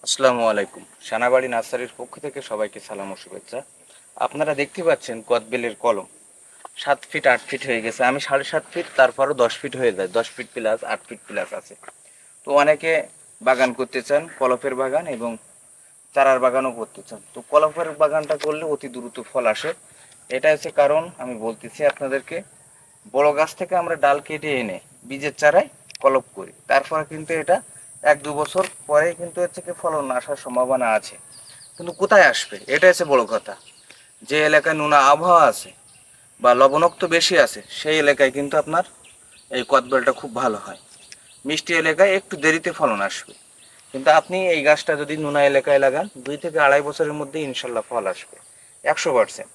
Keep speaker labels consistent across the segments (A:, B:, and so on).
A: আসসালামু আলাইকুম। সানাবাড়ি নার্সারির পক্ষ থেকে সবাইকে সালাম ও শুভেচ্ছা। আপনারা দেখতে পাচ্ছেন কদবেলের কলম 7 ফিট 8 ফিট হয়ে গেছে। আমি 7.5 ফিট, তারপরও 10 ফিট হয়ে যায়, 10 ফিট প্লাস 8 ফিট প্লাস আছে। তো অনেকে বাগান করতে চান, কলপের বাগান এবং চারার বাগানও করতে চান। তো কলপের বাগানটা করলে অতি দ্রুত ফল আসে। এটা হচ্ছে কারণ, আমি বলতেছি আপনাদেরকে। বড় গাছ থেকে আমরা ডাল কেটে এনে বীজের চারায় কলপ করি, তারপরে কিন্তু এটা 1-2 বছর পরে কিন্তু হচ্ছে কি ফলন আসার সম্ভাবনা আছে। কিন্তু কোথায় আসবে, এটা হচ্ছে বড় কথা। যে এলাকায় নোনা আবহাওয়া আছে বা লবণাক্ত বেশি আছে, সেই এলাকায় কিন্তু আপনার এই কদবেলটা খুব ভালো হয়। মিষ্টি এলাকায় একটু দেরিতে ফলন আসবে, কিন্তু আপনি এই গাছটা যদি নোনা এলাকায় লাগান 2 থেকে 2.5 বছরের মধ্যে ইনশাল্লাহ ফল আসবে 100%।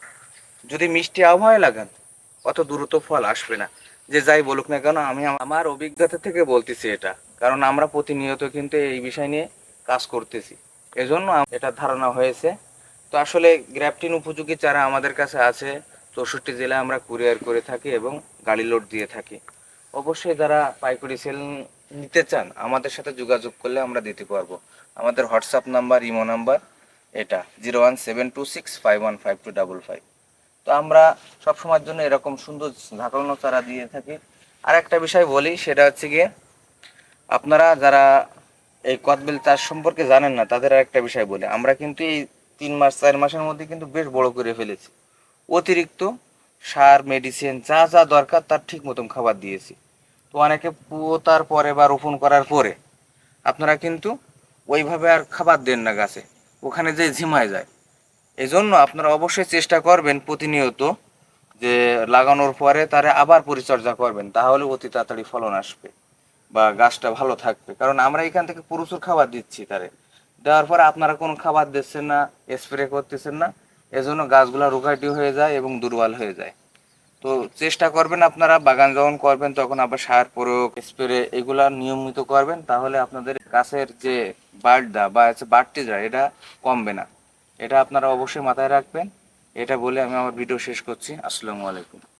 A: যদি মিষ্টি আবহাওয়ায় লাগান অত দ্রুত ফল আসবে না। যে যাই বলুক না কেন, আমি আমার অভিজ্ঞতা থেকে বলতেছি এটা, কারণ আমরা প্রতিনিয়ত কিন্তু এই বিষয় নিয়ে কাজ করতেছি, এজন্য এটা ধারণা হয়েছে। তো আসলে গ্রাফটিন উপযোগী চারা আমাদের কাছে আছে, 64 জেলায় আমরা কুরিয়ার করে থাকি এবং গাড়ি লোড দিয়ে থাকি। অবশ্যই যারা পাইকারি সেল নিতে চান আমাদের সাথে যোগাযোগ করলে আমরা দিতে পারবো। আমাদের হোয়াটসঅ্যাপ নাম্বার, ইমো নাম্বার এটা 01726515255। তো আমরা সব সময়ের জন্য এরকম সুন্দর ঝাঁকানো চারা দিয়ে থাকি। আর একটা বিষয় বলি, সেটা হচ্ছে গিয়ে আপনারা যারা এই কদবেল চাষ সম্পর্কে জানেন না তাদের একটা বিষয় বলি, আমরা কিন্তু এই 3 মাস 4 মাসের মধ্যে কিন্তু বেশ বড় করে ফেলেছি। অতিরিক্ত সার মেডিসিন যা যা দরকার তার ঠিক মতন খাবার দিয়েছি। তো অনেকে পোতার পরে বা রোপণ করার পরে আপনারা কিন্তু ওইভাবে আর খাবার দেন না গাছে, ওখানে যে ঝিমায় যায়। এই জন্য আপনারা অবশ্যই চেষ্টা করবেন প্রতিনিয়ত যে লাগানোর পরে তারে আবার পরিচর্যা করবেন, তাহলে অতি তাড়াতাড়ি ফলন আসবে বা গাছটা ভালো থাকবে। কারণ আমরা এখান থেকে প্রচুর খাবার দিচ্ছি তারে, দেওয়ার পরে আপনারা কোনো খাবার দিচ্ছেন না, স্প্রে করতেছেন না, এজন্য গাছগুলো রোগাটি হয়ে যায় এবং দুর্বল হয়ে যায়। তো চেষ্টা করবেন আপনারা বাগান যখন করবেন তখন আবার সার প্রয়োগ, স্প্রে এগুলা নিয়মিত করবেন, তাহলে আপনাদের গাছের যে বাড়দা বা হচ্ছে বাড়তে যায় এটা কমবে না। এটা আপনারা অবশ্যই মাথায় রাখবেন। এটা বলে আমি আমার ভিডিও শেষ করছি। আসসালামু আলাইকুম।